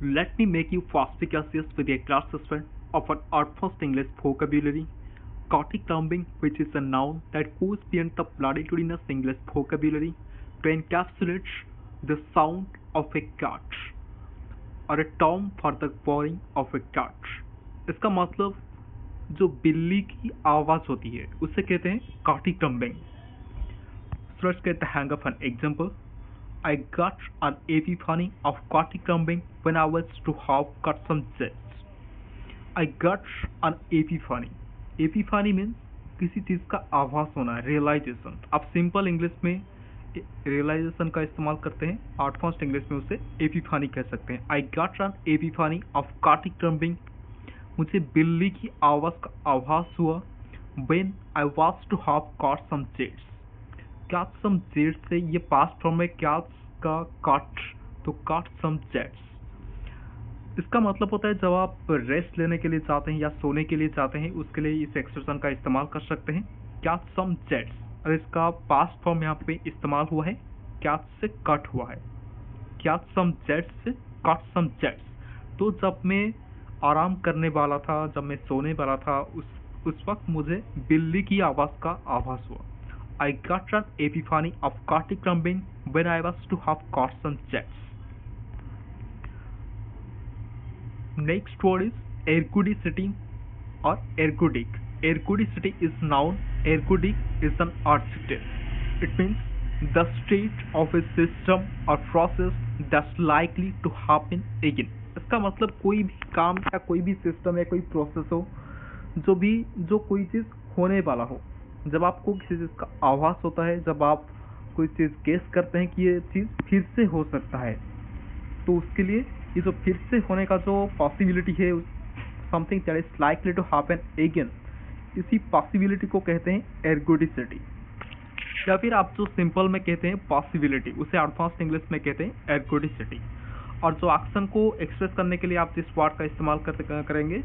Let me make you fast because with a class suspend of an advanced English vocabulary. Cataclambing, which is a noun that goes beyond the platitudinous English vocabulary to encapsulate the sound of a cat, और a term for the purring of a cat. इसका मतलब जो बिल्ली की आवाज होती है उसे कहते हैं cataclambing. So let's get the hang of an example. I got an epiphany of cataclambing when I was to have cut some zest. I got an epiphany. Epiphany means किसी चीज का आभास होना है, रियलाइजेशन. आप सिंपल इंग्लिश में realisation का इस्तेमाल करते हैं, एडवांस्ड इंग्लिश में उसे एपिफानी कह सकते हैं. I got an epiphany of cataclambing. मुझे बिल्ली की आवाज का आभास हुआ when I was to have caught some jets. catch some jets से ये पास्ट फॉर्म है catch का caught, तो caught some jets. इसका मतलब होता है जब आप रेस्ट लेने के लिए जाते हैं या सोने के लिए जाते हैं उसके लिए इस एक्सप्रेशन का इस्तेमाल कर सकते हैं catch some jets. और इसका पास्ट फॉर्म यहाँ पे इस्तेमाल हुआ है catch से कट हुआ है, catch some jets से cut some jets. तो जब मैं आराम करने वाला था, जब मैं सोने वाला था, उस वक्त मुझे बिल्ली की आवाज का आभास हुआ. I got an epiphany of cataclambing when I was to have caught some jets. Next word is ergodicity or ergodic. Ergodicity is noun, ergodic is an adjective. It means the state of a system or process that's likely to happen again. इसका मतलब कोई भी काम या कोई भी system या कोई प्रोसेस हो जो कोई चीज होने वाला हो. जब आपको किसी चीज का आभास होता है, जब आप कोई चीज गेस करते हैं कि ये चीज फिर से हो सकता है, तो उसके लिए ये जो फिर से होने का जो पॉसिबिलिटी है, something that is likely to happen again, इसी पॉसिबिलिटी को कहते हैं एर्गोडिसिटी. या फिर आप जो सिंपल में कहते हैं पॉसिबिलिटी, उसे एडवांस्ड इंग्लिश में कहते हैं एर्गोडिसिटी. और जो एक्शन को एक्सप्रेस करने के लिए आप जिस वर्ड का इस्तेमाल करेंगे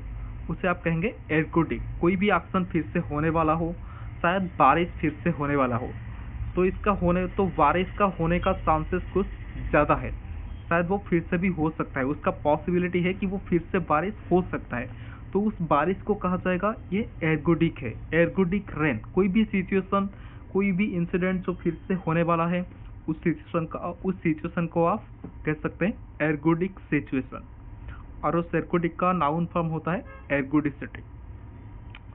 उसे आप कहेंगे एर्गोडिक. कोई भी एक्शन फिर से होने वाला हो, शायद बारिश फिर से होने वाला हो, तो बारिश का होने का चांसेस कुछ ज़्यादा है, शायद वो फिर से भी हो सकता है, उसका पॉसिबिलिटी है कि वो फिर से बारिश हो सकता है, तो उस बारिश को कहा जाएगा ये एर्गोडिक है. Ergodic rain. कोई भी सिचुएशन, कोई भी इंसिडेंट जो फिर से होने वाला है, उस सिचुएशन को आप कह सकते हैं एर्गोडिक सिचुएशन. और उस एर्गोडिक का नाउन फॉर्म होता है एर्गोडिसिटी.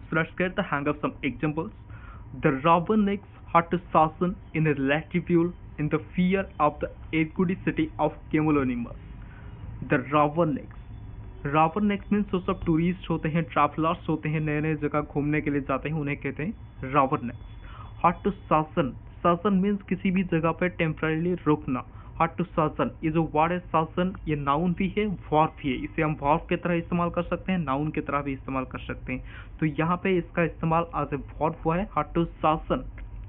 So let's get the hang of some examples. The Ravanics had to fasten in a reticule in the fear of the ergodicity of cumulonimbus. The Ravanics. Ravanics means जो सब tourist होते हैं, travellers होते हैं, नए नए जगह घूमने के लिए जाते हैं, उन्हें कहते हैं Ravanics. Had to fasten. Fasten means किसी भी जगह पर टेम्पररीली रुकना. Had to fasten. ये जो वर्ड है fasten, ये नाउन भी है, वर्ब भी है. इसे हम वर्ब की तरह इस्तेमाल कर सकते हैं, नाउन की तरह भी इस्तेमाल कर सकते हैं. तो यहाँ पे इसका इस्तेमाल एज ए वर्ब हुआ है. had to fasten.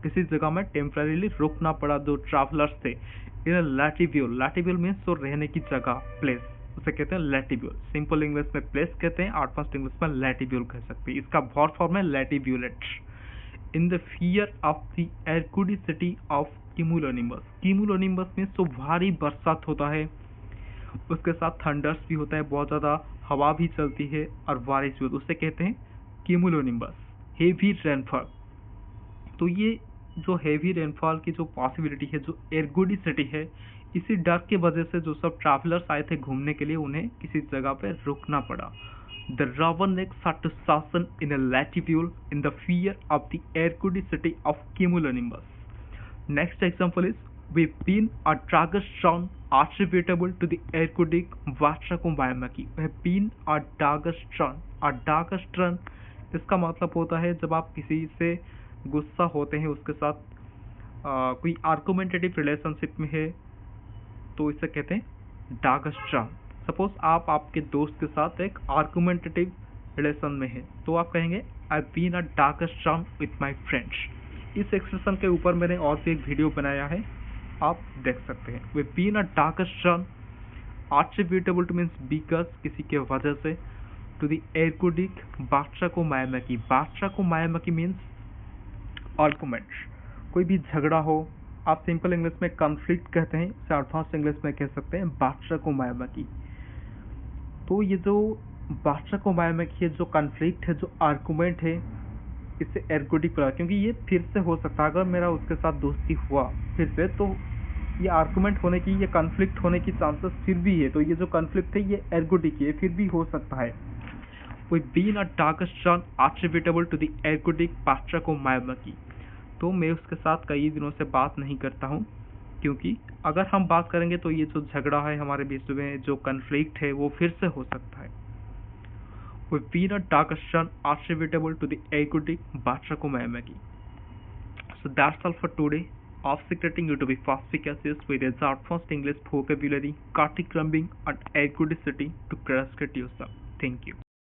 किसी जगह में टेम्पररीली रुकना पड़ा जो ट्रैवलर्स थे. इन लैटिब्यूल. लैटिब्यूल मीन्स जो रहने की जगह, प्लेस, उसे कहते हैं लैटिब्यूल. सिंपल इंग्लिश में प्लेस कहते हैं, एडवांस्ड इंग्लिश में लैटिब्यूल कह सकते हैं. इसका वर्ब फॉर्म है latibulate. In the fear of the ergodicity of cumulonimbus. Cumulonimbus में तो भारी बरसात होता है, उसके साथ थंडर्स भी होता है, बहुत ज़्यादा हवा भी चलती है और बारिश भी होती है, उसे कहते हैं क्यूमुलोनिम्बस. Heavy rainfall. तो ये जो हेवी रेनफॉल की जो पॉसिबिलिटी है, जो एर्गोडिसिटी है, इसी डर के वजह से जो सब ट्रैवलर्स आए थे घूमने के लिए, उन्हें किसी जगह पे रुकना पड़ा. The Ravanics had to fasten in a latitude in the fear of the ergodicity of cumulonimbus. Next example is we've been a Dagestan attributable to the ergodic Vachakumbhayamaki. We've been a Dagestan. A Dagestan इसका मतलब होता है जब आप किसी से गुस्सा होते हैं, उसके साथ कोई आर्गुमेंटेटिव रिलेशनशिप में है, तो इसे कहते हैं डागस्ट्रान. सपोज आप आपके दोस्त के साथ एक आर्गुमेंटेटिव रिलेशन में है, तो आप कहेंगे I been a dagstran with my friends. इस एक्सप्रेशन के ऊपर मैंने और भी एक वीडियो बनाया है, आप देख सकते हैं. We been a dagstran attributable to means because, किसी के वजह से, टू द एर्गोडिक बादशाकुम्भायामकी. बादशाकुम्भायामकी मीन्स आर्गुमेंट. कोई भी झगड़ा हो, आप सिंपल इंग्लिश में कॉन्फ्लिक्ट कहते हैं, इसे एडवांस इंग्लिश में कह सकते हैं बादशाकुम्भायामकी. तो ये जो बादशाह को मायामक ये जो कॉन्फ्लिक्ट है, जो आर्गुमेंट है, इसे एर्गोडिक बोला, क्योंकि ये फिर से हो सकता है। अगर मेरा उसके साथ दोस्ती हुआ फिर से, तो ये आर्गुमेंट होने की, ये कॉन्फ्लिक्ट होने की चांसेस फिर भी है। तो ये जो कॉन्फ्लिक्ट है ये एर्गोडिक है, फिर भी हो सकता है। We've been a darkest son attributable to the ergodic बादशाह को मायामकी। तो मैं उसके साथ कई दिनों से बात नहीं करता हूँ, क्योंकि अगर हम बात करेंगे तो ये जो झगड़ा है हमारे बीच में, जो कन्फ्लिक्ट है, वो फिर से हो सकता है। We've been a darkest son attributable to the ergodic बादशाह को मायामकी। So that's all for today. Obfuscating you to be perspicacious with a advanced English vocabulary, cartography and ergodicity to crush yourself. Thank you.